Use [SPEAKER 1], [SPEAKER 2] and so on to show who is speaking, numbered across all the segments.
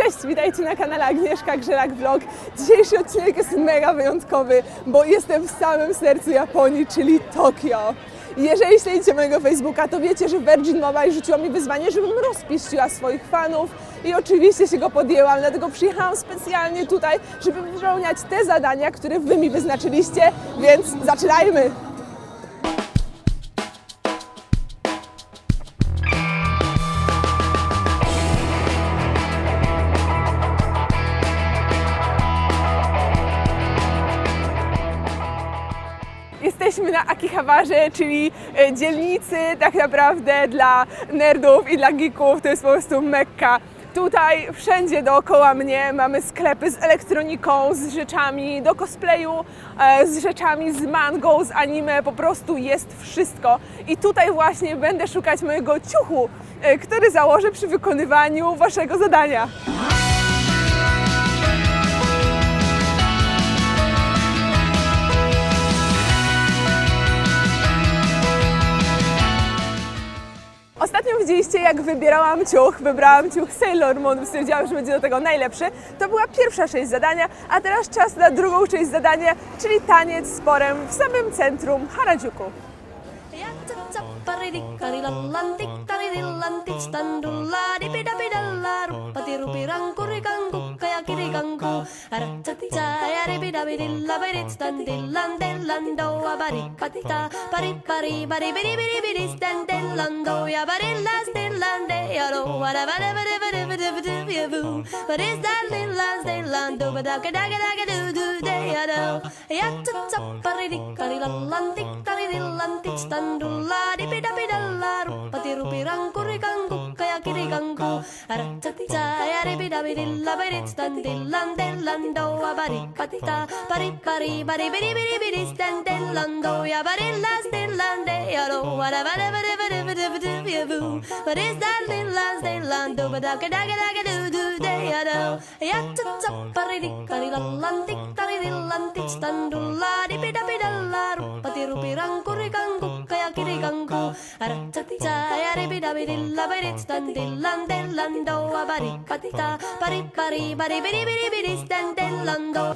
[SPEAKER 1] Cześć, witajcie na kanale Agnieszka Grzelak Vlog. Dzisiejszy odcinek jest mega wyjątkowy, bo jestem w samym sercu Japonii, czyli Tokio. Jeżeli śledzicie mojego Facebooka, to wiecie, że Virgin Mobile rzuciło mi wyzwanie, żebym rozpieściła swoich fanów i oczywiście się go podjęłam, dlatego przyjechałam specjalnie tutaj, żeby wypełniać te zadania, które Wy mi wyznaczyliście, więc zaczynajmy! Jesteśmy na Akihabarze, czyli dzielnicy tak naprawdę dla nerdów i dla geeków, to jest po prostu Mekka. Tutaj wszędzie dookoła mnie mamy sklepy z elektroniką, z rzeczami do cosplayu, z rzeczami z mangą, z anime, po prostu jest wszystko. I tutaj właśnie będę szukać mojego ciuchu, który założę przy wykonywaniu waszego zadania. Ostatnio widzieliście, jak wybrałam ciuch Sailor Moon, stwierdziłam, że będzie do tego najlepszy. To była pierwsza część zadania, a teraz czas na drugą część zadania, czyli taniec z porem w samym centrum Harajuku.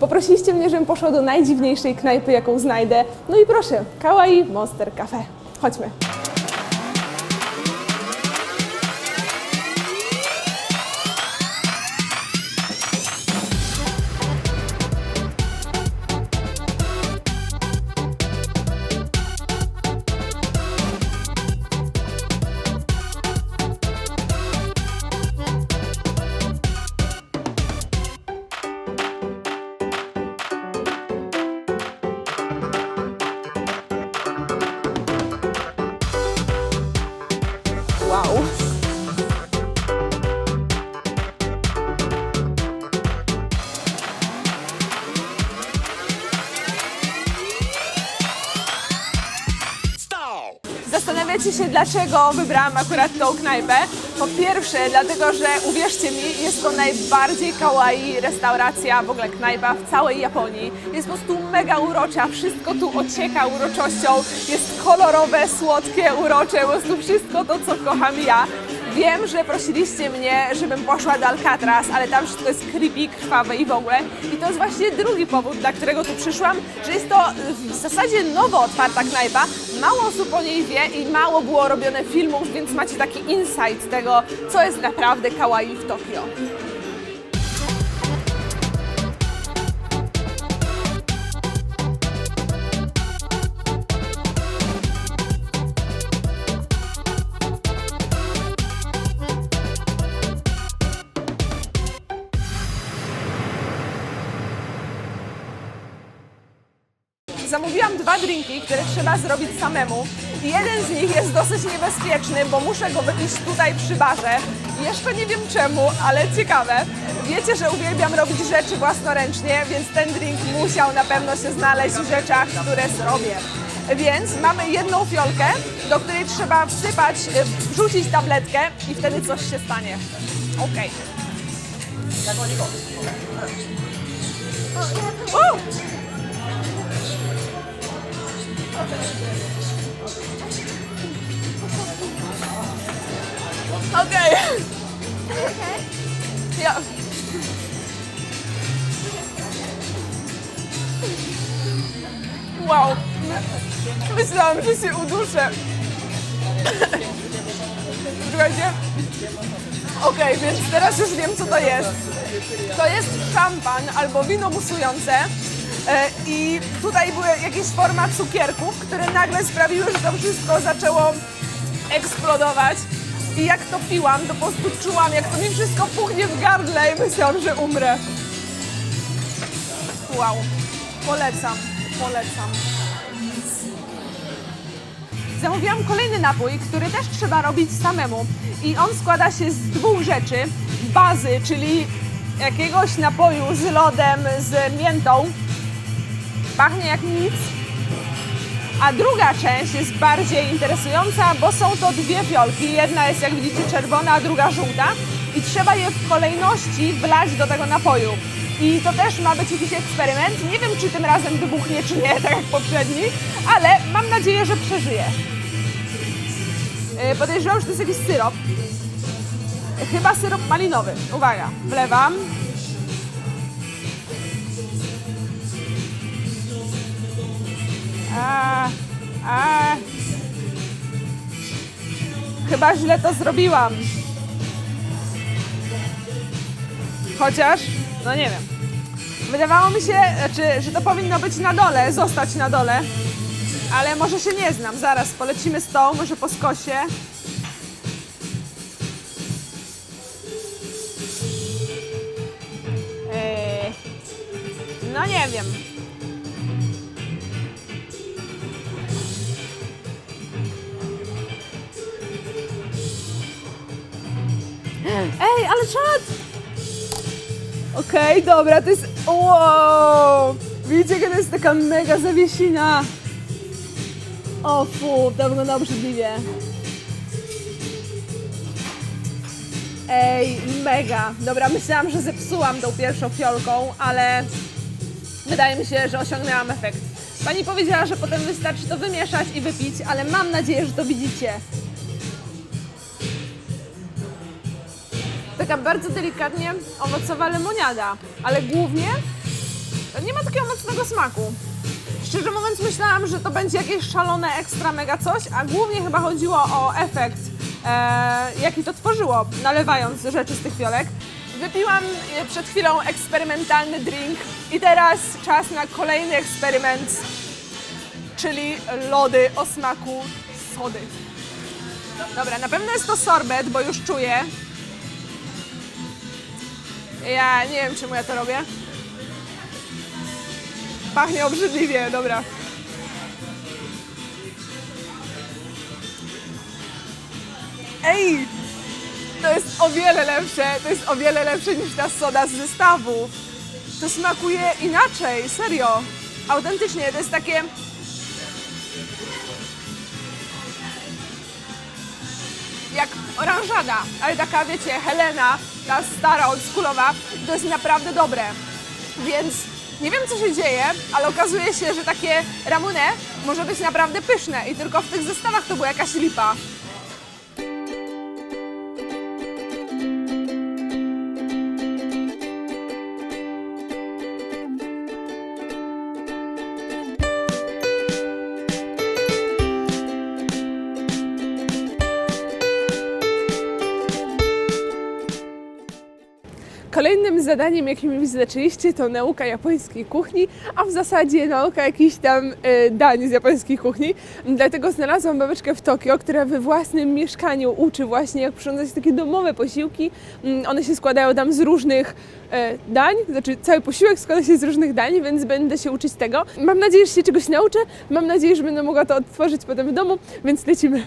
[SPEAKER 1] Poprosiliście mnie, żebym poszła do najdziwniejszej knajpy, jaką znajdę. No i proszę, Kawaii Monster Cafe. Chodźmy. Wow. Zastanawiacie się, dlaczego wybrałam akurat tą knajpę? Po pierwsze, dlatego, że uwierzcie mi, jest to najbardziej kawaii restauracja, w ogóle knajpa w całej Japonii. Jest po prostu mega urocza, wszystko tu ocieka uroczością, jest kolorowe, słodkie, urocze, po prostu wszystko to, co kocham ja. Wiem, że prosiliście mnie, żebym poszła do Alcatraz, ale tam wszystko jest creepy, krwawe i w ogóle. I to jest właśnie drugi powód, dla którego tu przyszłam, że jest to w zasadzie nowo otwarta knajpa. Mało osób o niej wie i mało było robione filmów, więc macie taki insight tego, co jest naprawdę kawaii w Tokio. Zamówiłam 2 drinki, które trzeba zrobić samemu. I jeden z nich jest dosyć niebezpieczny, bo muszę go wypić tutaj przy barze. Jeszcze nie wiem czemu, ale ciekawe. Wiecie, że uwielbiam robić rzeczy własnoręcznie, więc ten drink musiał na pewno się znaleźć w rzeczach, które zrobię. Więc mamy jedną fiolkę, do której trzeba wsypać, wrzucić tabletkę i wtedy coś się stanie. Okej. Okay. Yeah. Wow, myślałam, że się uduszę. Słuchajcie. Okej, więc teraz już wiem, co to jest. To jest szampan albo wino musujące i tutaj były jakieś forma cukierków, które nagle sprawiły, że to wszystko zaczęło eksplodować. I jak to piłam, to po prostu czułam, jak to mi wszystko puchnie w gardle i myślałam, że umrę. Wow, polecam. Zamówiłam kolejny napój, który też trzeba robić samemu. I on składa się z dwóch rzeczy. Bazy, czyli jakiegoś napoju z lodem, z miętą. Pachnie jak nic. A druga część jest bardziej interesująca, bo są to dwie fiolki. Jedna jest, jak widzicie, czerwona, a druga żółta. I trzeba je w kolejności wlać do tego napoju. I to też ma być jakiś eksperyment. Nie wiem, czy tym razem wybuchnie, czy nie, tak jak poprzedni, ale mam nadzieję, że przeżyje. Podejrzewam, że to jest jakiś syrop. Chyba syrop malinowy. Uwaga, wlewam. Chyba źle to zrobiłam. Chociaż, no nie wiem. Wydawało mi się, że to powinno być na dole, zostać na dole. Ale może się nie znam. Zaraz polecimy z tą, może po skosie. No nie wiem. Ej, ale czad! Okej, dobra, to jest... Wow! Widzicie, jaka to jest taka mega zawiesina? O fu, to wygląda obrzydliwie. Ej, mega. Dobra, myślałam, że zepsułam tą pierwszą fiolką, ale wydaje mi się, że osiągnęłam efekt. Pani powiedziała, że potem wystarczy to wymieszać i wypić, ale mam nadzieję, że to widzicie. Taka bardzo delikatnie owocowa lemoniada, ale głównie nie ma takiego mocnego smaku. Szczerze mówiąc, myślałam, że to będzie jakieś szalone, ekstra, mega coś, a głównie chyba chodziło o efekt, jaki to tworzyło, nalewając rzeczy z tych fiolek. Wypiłam przed chwilą eksperymentalny drink i teraz czas na kolejny eksperyment, czyli lody o smaku sody. Dobra, na pewno jest to sorbet, bo już czuję. Ja nie wiem, czemu ja to robię. Pachnie obrzydliwie, dobra. Ej! To jest o wiele lepsze niż ta soda z zestawu. To smakuje inaczej, serio. Autentycznie, to jest takie... jak oranżada, ale taka, wiecie, Helena, ta stara, oldschoolowa, to jest naprawdę dobre. Więc nie wiem, co się dzieje, ale okazuje się, że takie ramune może być naprawdę pyszne i tylko w tych zestawach to była jakaś lipa. Kolejnym zadaniem, jakim mi zaczęliście, to nauka japońskiej kuchni, a w zasadzie nauka jakichś tam dań z japońskiej kuchni. Dlatego znalazłam babeczkę w Tokio, która we własnym mieszkaniu uczy właśnie, jak przyrządzać takie domowe posiłki. One się składają tam z różnych dań, znaczy cały posiłek składa się z różnych dań, więc będę się uczyć tego. Mam nadzieję, że się czegoś nauczę, mam nadzieję, że będę mogła to odtworzyć potem w domu, więc lecimy.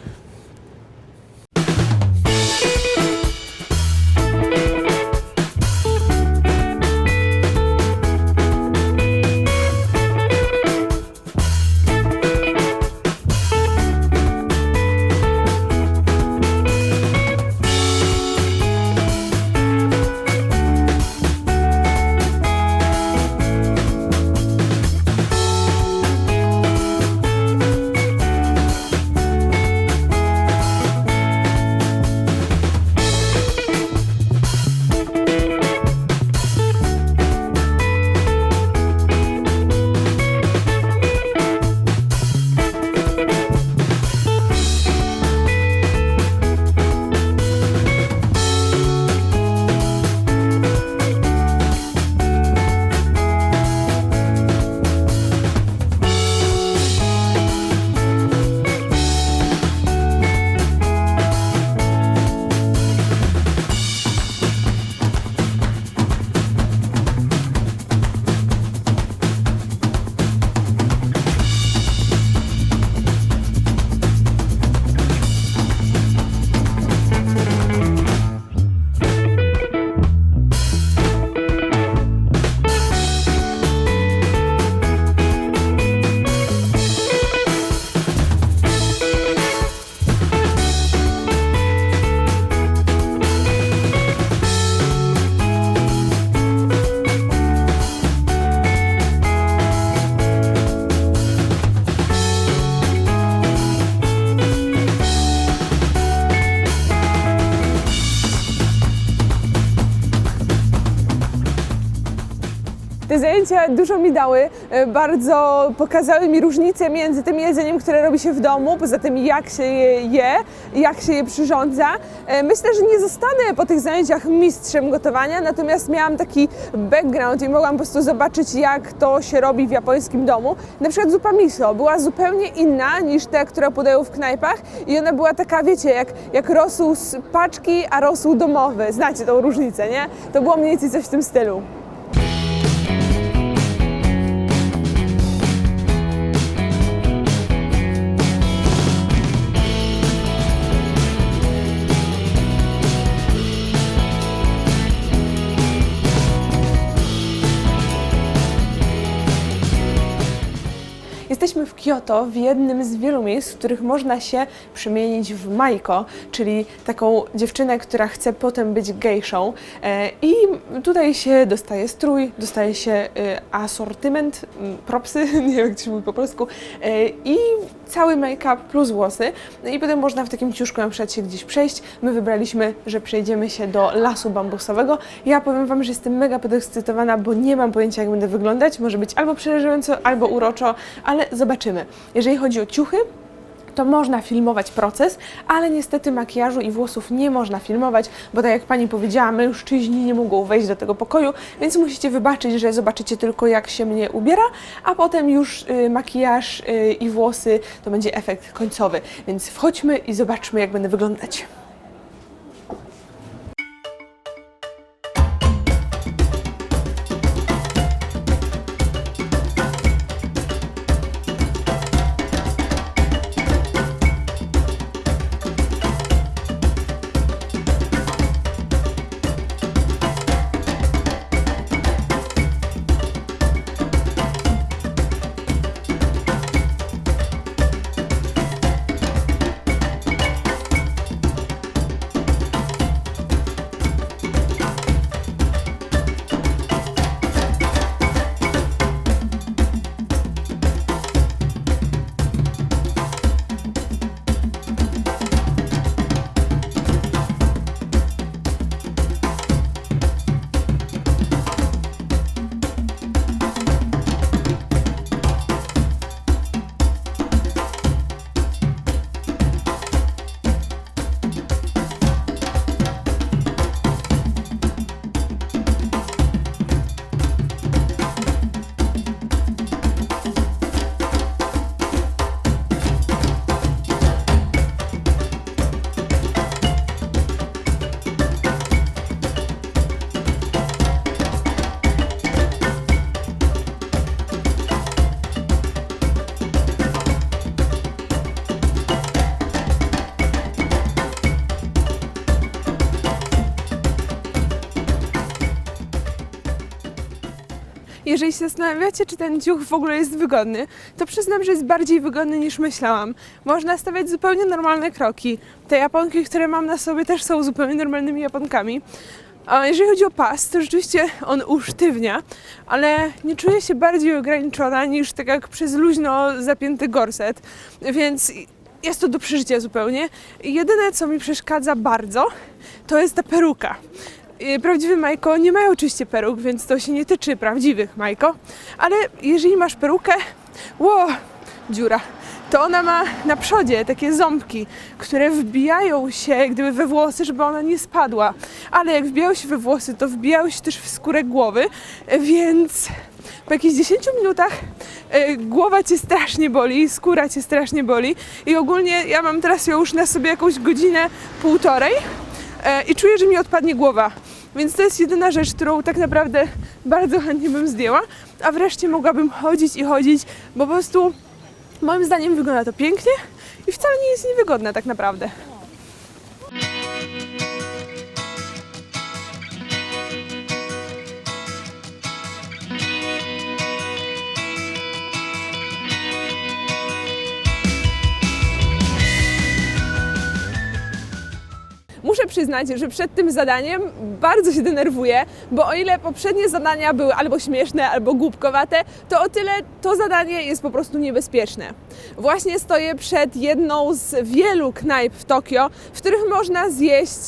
[SPEAKER 1] Te zajęcia dużo mi dały, bardzo pokazały mi różnice między tym jedzeniem, które robi się w domu, poza tym jak się je, jak się je przyrządza. Myślę, że nie zostanę po tych zajęciach mistrzem gotowania, natomiast miałam taki background i mogłam po prostu zobaczyć, jak to się robi w japońskim domu. Na przykład zupa miso była zupełnie inna niż te, które podają w knajpach i ona była taka, wiecie, jak rosół z paczki, a rosół domowy. Znacie tą różnicę, nie? To było mniej więcej coś w tym stylu. Jesteśmy w Kyoto, w jednym z wielu miejsc, w których można się przemienić w maiko, czyli taką dziewczynę, która chce potem być gejszą. I tutaj się dostaje strój, dostaje się asortyment, propsy, nie wiem jak to się mówi po polsku, i cały make-up plus włosy. I potem można w takim ciuszku na przykład się gdzieś przejść. My wybraliśmy, że przejdziemy się do lasu bambusowego. Ja powiem Wam, że jestem mega podekscytowana, bo nie mam pojęcia, jak będę wyglądać. Może być albo przerażająco, albo uroczo, ale zobaczymy. Jeżeli chodzi o ciuchy, to można filmować proces, ale niestety makijażu i włosów nie można filmować, bo tak jak Pani powiedziała, mężczyźni nie mogą wejść do tego pokoju, więc musicie wybaczyć, że zobaczycie tylko, jak się mnie ubiera, a potem już makijaż i włosy to będzie efekt końcowy. Więc wchodźmy i zobaczmy, jak będę wyglądać. Jeżeli się zastanawiacie, czy ten ciuch w ogóle jest wygodny, to przyznam, że jest bardziej wygodny niż myślałam. Można stawiać zupełnie normalne kroki. Te japonki, które mam na sobie, też są zupełnie normalnymi japonkami. A jeżeli chodzi o pas, to rzeczywiście on usztywnia, ale nie czuję się bardziej ograniczona niż tak jak przez luźno zapięty gorset, więc jest to do przeżycia zupełnie. Jedyne, co mi przeszkadza bardzo, to jest ta peruka. Prawdziwe majko nie mają oczywiście peruk, więc to się nie tyczy prawdziwych majko, ale jeżeli masz perukę, dziura, to ona ma na przodzie takie ząbki, które wbijają się jak gdyby we włosy, żeby ona nie spadła. Ale jak wbijają się we włosy, to wbijają się też w skórę głowy, więc po jakichś 10 minutach głowa Cię strasznie boli, skóra Cię strasznie boli i ogólnie ja mam teraz już na sobie jakąś godzinę, półtorej i czuję, że mi odpadnie głowa. Więc to jest jedyna rzecz, którą tak naprawdę bardzo chętnie bym zdjęła, a wreszcie mogłabym chodzić i chodzić, bo po prostu moim zdaniem wygląda to pięknie i wcale nie jest niewygodne tak naprawdę. Muszę przyznać, że przed tym zadaniem bardzo się denerwuję, bo o ile poprzednie zadania były albo śmieszne, albo głupkowate, to o tyle to zadanie jest po prostu niebezpieczne. Właśnie stoję przed jedną z wielu knajp w Tokio, w których można zjeść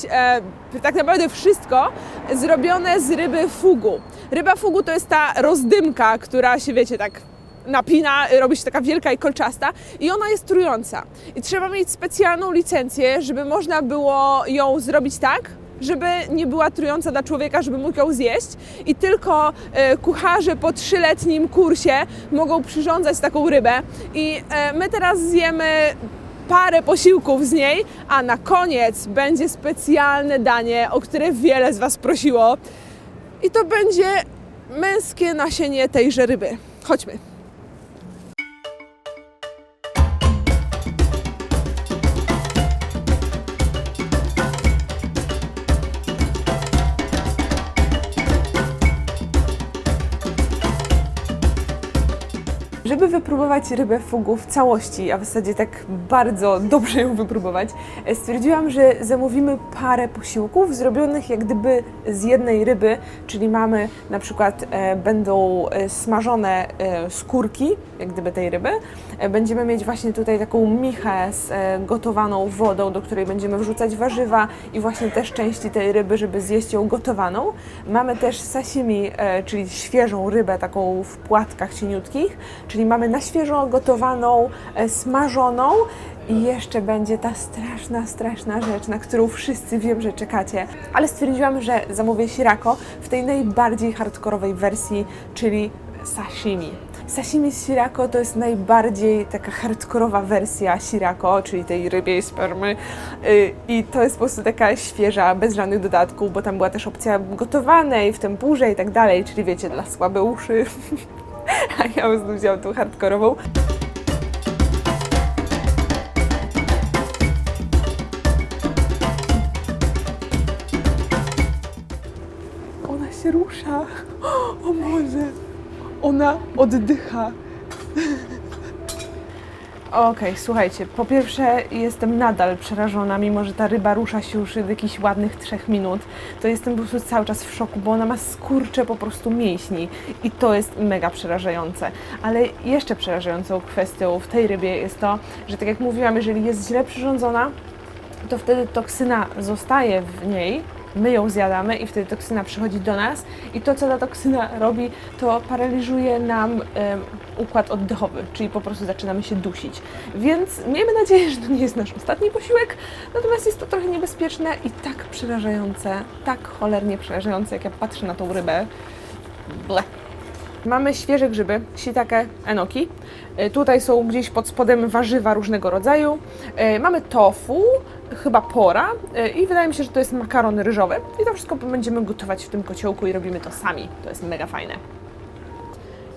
[SPEAKER 1] tak naprawdę wszystko zrobione z ryby fugu. Ryba fugu to jest ta rozdymka, która się, wiecie, tak napina, robi się taka wielka i kolczasta i ona jest trująca. I trzeba mieć specjalną licencję, żeby można było ją zrobić tak, żeby nie była trująca dla człowieka, żeby mógł ją zjeść i tylko kucharze po 3-letnim kursie mogą przyrządzać taką rybę i my teraz zjemy parę posiłków z niej, a na koniec będzie specjalne danie, o które wiele z Was prosiło i to będzie męskie nasienie tejże ryby. Chodźmy. Żeby wypróbować rybę fugu w całości, a w zasadzie tak bardzo dobrze ją wypróbować, stwierdziłam, że zamówimy parę posiłków zrobionych jak gdyby z jednej ryby, czyli mamy na przykład będą smażone skórki, jak gdyby tej ryby. Będziemy mieć właśnie tutaj taką michę z gotowaną wodą, do której będziemy wrzucać warzywa i właśnie też części tej ryby, żeby zjeść ją gotowaną. Mamy też sashimi, czyli świeżą rybę taką w płatkach cieniutkich, czyli mamy na świeżo gotowaną, smażoną i jeszcze będzie ta straszna rzecz, na którą wszyscy wiem, że czekacie. Ale stwierdziłam, że zamówię shirako w tej najbardziej hardkorowej wersji, czyli sashimi. Sashimi z shirako to jest najbardziej taka hardkorowa wersja shirako, czyli tej rybiej spermy i to jest po prostu taka świeża, bez żadnych dodatków, bo tam była też opcja gotowanej w tempurze i tak dalej, czyli wiecie, dla słabe uszy. A ja po prostu wziąłam tą hardkorową. Ona się rusza. O Boże. Ona oddycha. Okej, słuchajcie, po pierwsze jestem nadal przerażona, mimo że ta ryba rusza się już od jakichś ładnych 3 minut, to jestem po prostu cały czas w szoku, bo ona ma skurcze po prostu mięśni i to jest mega przerażające. Ale jeszcze przerażającą kwestią w tej rybie jest to, że tak jak mówiłam, jeżeli jest źle przyrządzona, to wtedy toksyna zostaje w niej, my ją zjadamy i wtedy toksyna przychodzi do nas i to, co ta toksyna robi, to paraliżuje nam układ oddechowy, czyli po prostu zaczynamy się dusić. Więc miejmy nadzieję, że to nie jest nasz ostatni posiłek, natomiast jest to trochę niebezpieczne i tak przerażające, tak cholernie przerażające, jak ja patrzę na tą rybę. Ble. Mamy świeże grzyby, shiitake, enoki. Tutaj są gdzieś pod spodem warzywa różnego rodzaju. Mamy tofu, chyba pora i wydaje mi się, że to jest makaron ryżowy. I to wszystko będziemy gotować w tym kociołku i robimy to sami. To jest mega fajne.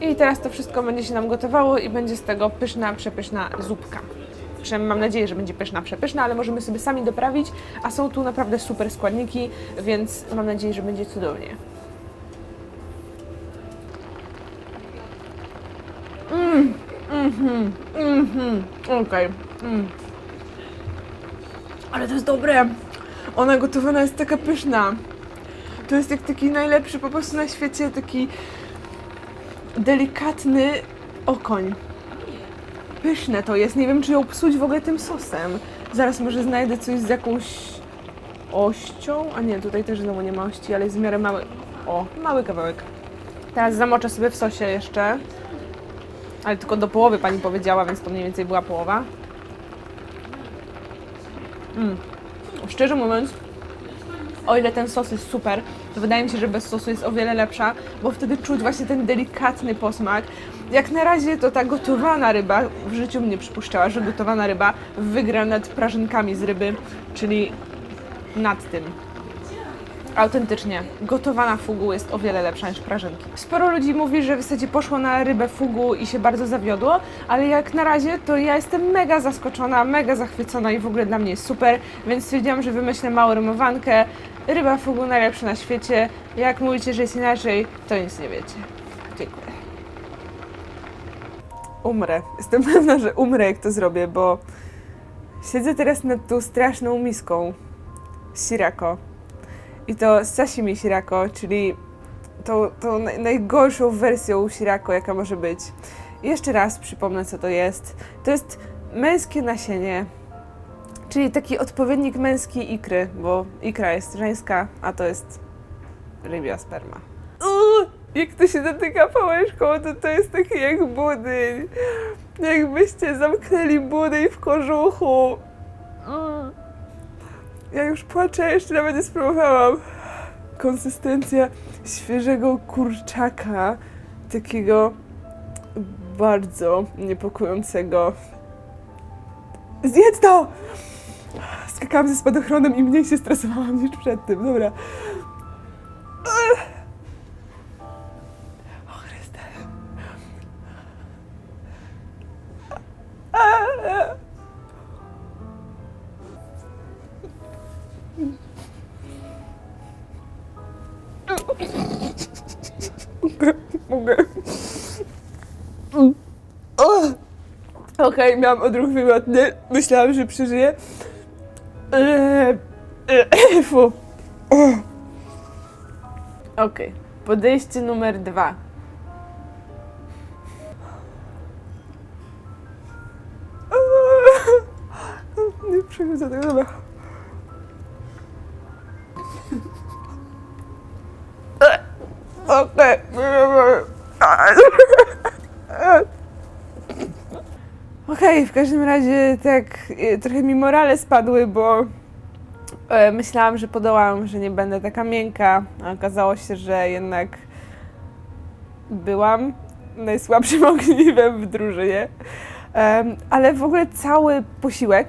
[SPEAKER 1] I teraz to wszystko będzie się nam gotowało i będzie z tego pyszna, przepyszna zupka. Przynajmniej mam nadzieję, że będzie pyszna, przepyszna, ale możemy sobie sami doprawić, a są tu naprawdę super składniki, więc mam nadzieję, że będzie cudownie. Okej. Ale to jest dobre. Ona gotowana jest taka pyszna. To jest jak taki najlepszy po prostu na świecie, taki delikatny okoń. Pyszne to jest. Nie wiem, czy ją psuć w ogóle tym sosem. Zaraz może znajdę coś z jakąś ością. A nie, tutaj też znowu nie ma ości, ale jest w miarę mały. O, mały kawałek. Teraz zamoczę sobie w sosie jeszcze. Ale tylko do połowy pani powiedziała, więc to mniej więcej była połowa. Szczerze mówiąc, o ile ten sos jest super, to wydaje mi się, że bez sosu jest o wiele lepsza, bo wtedy czuć właśnie ten delikatny posmak. Jak na razie to ta gotowana ryba, w życiu mnie przypuszczała, że gotowana ryba wygra nad prażynkami z ryby, czyli nad tym. Autentycznie, gotowana fugu jest o wiele lepsza niż prażynki. Sporo ludzi mówi, że w zasadzie poszło na rybę fugu i się bardzo zawiodło, ale jak na razie to ja jestem mega zaskoczona, mega zachwycona i w ogóle dla mnie jest super, więc stwierdziłam, że wymyślę małą rymowankę. Ryba fugu najlepsza na świecie. Jak mówicie, że jest inaczej, to nic nie wiecie. Dziękuję. Umrę. Jestem pewna, że umrę, jak to zrobię, bo siedzę teraz nad tą straszną miską shirako. I to sashimi shirako, czyli tą najgorszą wersją shirako, jaka może być. I jeszcze raz przypomnę, co to jest. To jest męskie nasienie, czyli taki odpowiednik męskiej ikry, bo ikra jest żeńska, a to jest rybia sperma. Jak to się dotyka pałeczką, to jest taki jak budyń. Jakbyście zamknęli budyń w kożuchu. Ja już płaczę, jeszcze nawet nie spróbowałam. Konsystencja świeżego kurczaka, takiego bardzo niepokojącego. Zjedz to! Skakałam ze spadochronem i mniej się stresowałam niż przed tym. Dobra. O Chryste. Mogę. Okej, miałam odruch wywrotny. Myślałam, że przeżyję. Fu. Okej, podejście numer 2. Nie przechodzę tego, dobra. Okej. Okej, w każdym razie tak trochę mi morale spadły, bo myślałam, że podołam, że nie będę taka miękka, a okazało się, że jednak byłam najsłabszym ogniwem w drużynie. Ale w ogóle cały posiłek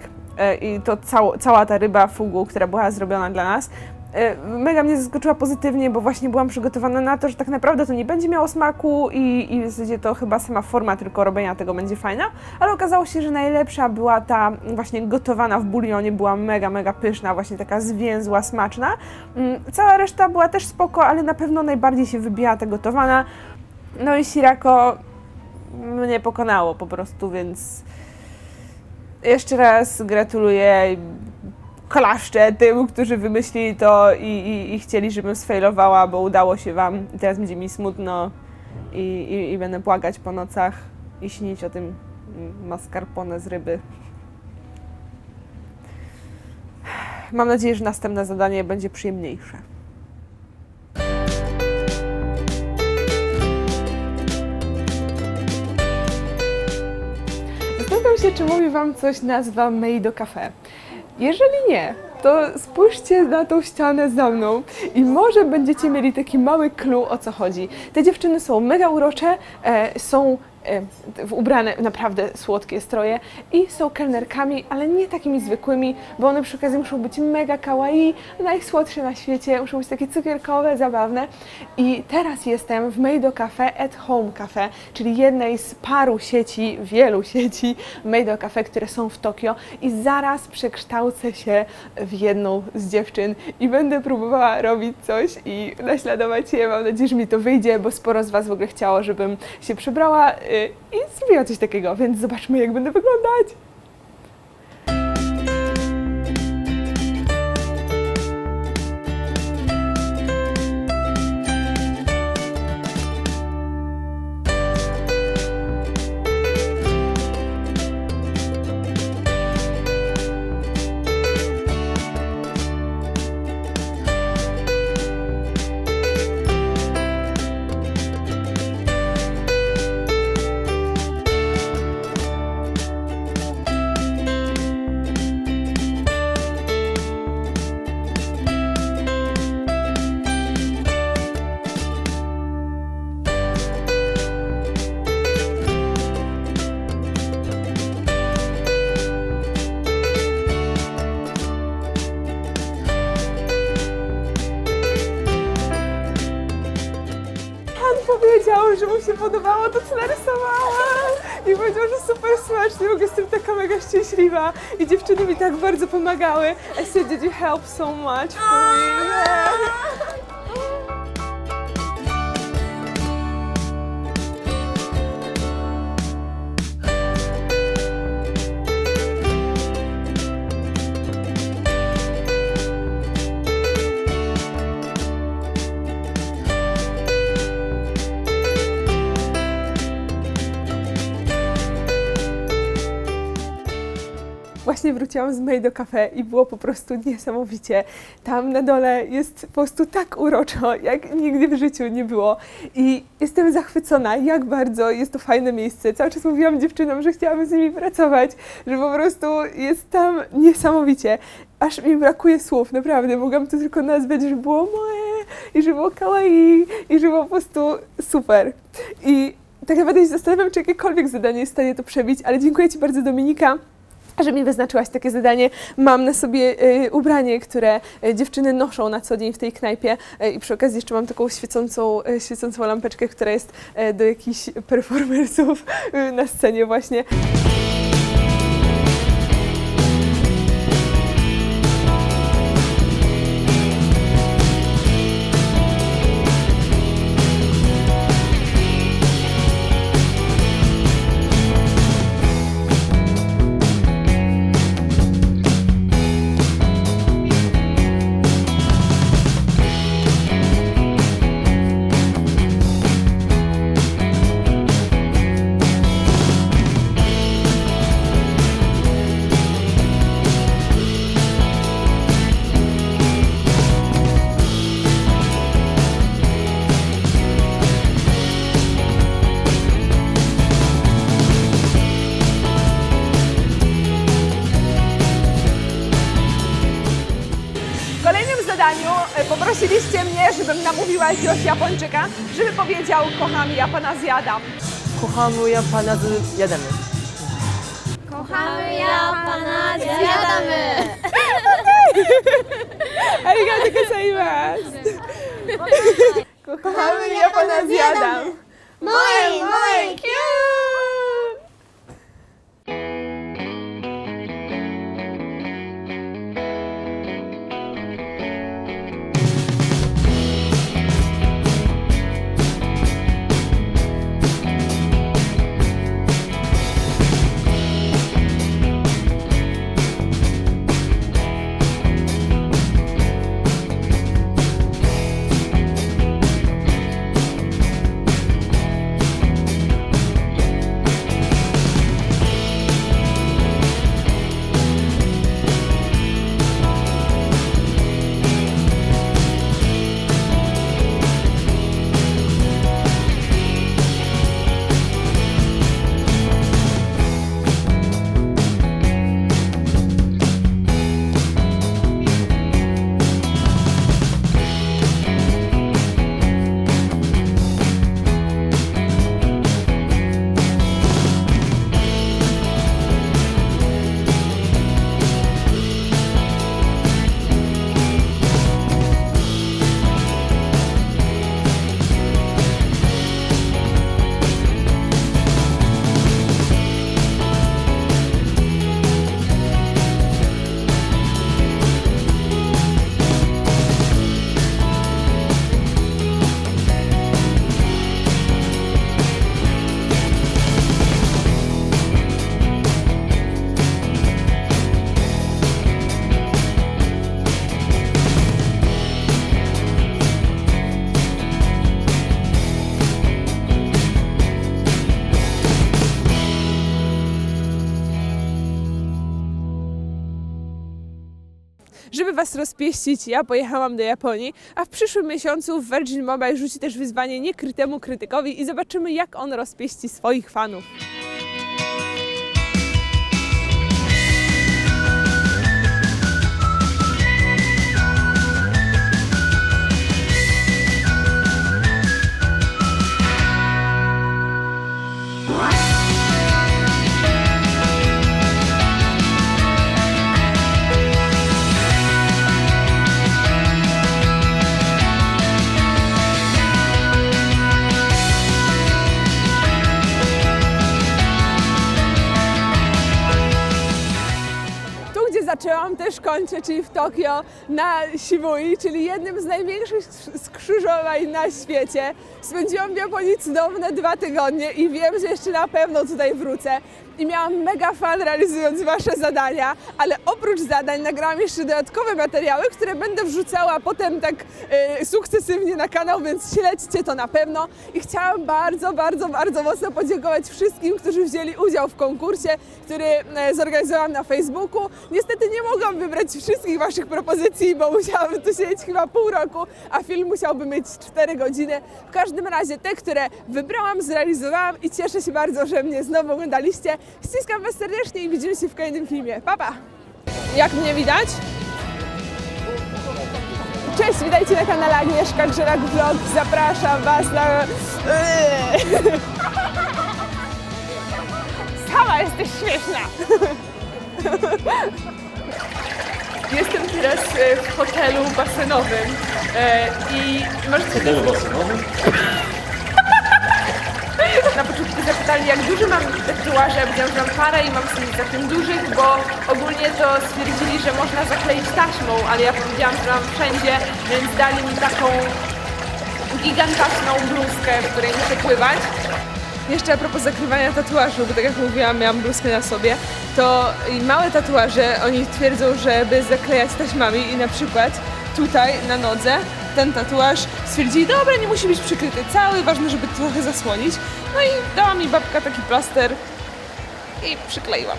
[SPEAKER 1] i to cała ta ryba fugu, która była zrobiona dla nas, mega mnie zaskoczyła pozytywnie, bo właśnie byłam przygotowana na to, że tak naprawdę to nie będzie miało smaku i w zasadzie to chyba sama forma tylko robienia tego będzie fajna, ale okazało się, że najlepsza była ta właśnie gotowana w bulionie, była mega pyszna, właśnie taka zwięzła, smaczna. Cała reszta była też spoko, ale na pewno najbardziej się wybijała ta gotowana. No i sirako mnie pokonało po prostu, więc jeszcze raz gratuluję. Klaszczę tym, którzy wymyślili to i chcieli, żebym sfailowała, bo udało się wam i teraz będzie mi smutno i będę płakać po nocach i śnić o tym mascarpone z ryby. Mam nadzieję, że następne zadanie będzie przyjemniejsze. Zastanawiam się, czy mówi wam coś nazwa Made Cafe. Jeżeli nie, to spójrzcie na tą ścianę za mną i może będziecie mieli taki mały clue, o co chodzi. Te dziewczyny są mega urocze, są ubrane naprawdę słodkie stroje i są kelnerkami, ale nie takimi zwykłymi, bo one przy okazji muszą być mega kawaii, najsłodsze na świecie, muszą być takie cukierkowe, zabawne. I teraz jestem w Made Cafe at Home Cafe, czyli jednej z paru sieci, wielu sieci Made Cafe, które są w Tokio i zaraz przekształcę się w jedną z dziewczyn i będę próbowała robić coś i naśladować je. Mam nadzieję, że mi to wyjdzie, bo sporo z was w ogóle chciało, żebym się przebrała i zrobiła coś takiego, więc zobaczmy, jak będę wyglądać. Powiedział, że mu się podobało to, co narysowałam i powiedział, że super smacznie, w ogóle jestem taka mega szczęśliwa i dziewczyny mi tak bardzo pomagały. I said, did you help so much for me? Yeah. właśnie wróciłam z Meido Cafe i było po prostu niesamowicie. Tam na dole jest po prostu tak uroczo, jak nigdy w życiu nie było. I jestem zachwycona, jak bardzo jest to fajne miejsce. Cały czas mówiłam dziewczynom, że chciałabym z nimi pracować, że po prostu jest tam niesamowicie. Aż mi brakuje słów, naprawdę. Mogłam to tylko nazwać, że było moje i że było kawaii i że było po prostu super. I tak naprawdę się zastanawiam, czy jakiekolwiek zadanie jest w stanie to przebić, ale dziękuję Ci bardzo, Dominika, że mi wyznaczyłaś takie zadanie. Mam na sobie ubranie, które dziewczyny noszą na co dzień w tej knajpie i przy okazji jeszcze mam taką świecącą lampeczkę, która jest do jakichś performersów na scenie właśnie. Poprosiliście mnie, żebym namówiła jakiegoś Japończyka, żeby powiedział: kocham Japana, zjadam.
[SPEAKER 2] Kochamy Japana, zjadamy.
[SPEAKER 3] Kochamy Japana, zjadamy!
[SPEAKER 1] Arigato gozaimasu. Kochamy Japana, zjadam.
[SPEAKER 3] Moi, kiu!
[SPEAKER 1] Żeby Was rozpieścić, ja pojechałam do Japonii, a w przyszłym miesiącu Virgin Mobile rzuci też wyzwanie niekrytemu krytykowi i zobaczymy, jak on rozpieści swoich fanów. Zaczęłam, też kończę, czyli w Tokio na Shibui, czyli jednym z największych skrzyżowań na świecie. Spędziłam w Japonii cudowne 2 tygodnie i wiem, że jeszcze na pewno tutaj wrócę. i miałam mega fan realizując Wasze zadania, ale oprócz zadań nagrałam jeszcze dodatkowe materiały, które będę wrzucała potem tak sukcesywnie na kanał, więc śledźcie to na pewno. I chciałam bardzo, bardzo, bardzo mocno podziękować wszystkim, którzy wzięli udział w konkursie, który zorganizowałam na Facebooku. Niestety nie mogłam wybrać wszystkich Waszych propozycji, bo musiałabym tu siedzieć chyba pół roku, a film musiałby mieć 4 godziny. W każdym razie te, które wybrałam, zrealizowałam i cieszę się bardzo, że mnie znowu oglądaliście. Ściskam Was serdecznie i widzimy się w kolejnym filmie. Pa, pa! Jak mnie widać? Cześć, witajcie na kanale Agnieszka Grzelak Vlog. Zapraszam Was na... Sama jesteś śmieszna! Jestem teraz w hotelu basenowym i możecie...
[SPEAKER 4] Hotelu basenowym?
[SPEAKER 1] Na początku zapytali, jak duży mam tatuaże, ja powiedziałam, że mam parę i mam sobie za tym dużych, bo ogólnie to stwierdzili, że można zakleić taśmą, ale ja powiedziałam, że mam wszędzie, więc dali mi taką gigantyczną bluzkę, w której muszę pływać. Jeszcze a propos zakrywania tatuażu, bo tak jak mówiłam, miałam bluzkę na sobie, to i małe tatuaże, oni twierdzą, żeby zaklejać taśmami i na przykład tutaj na nodze ten tatuaż stwierdzili, dobra, nie musi być przykryty cały, ważne, żeby trochę zasłonić. No i dała mi babka taki plaster i przykleiłam.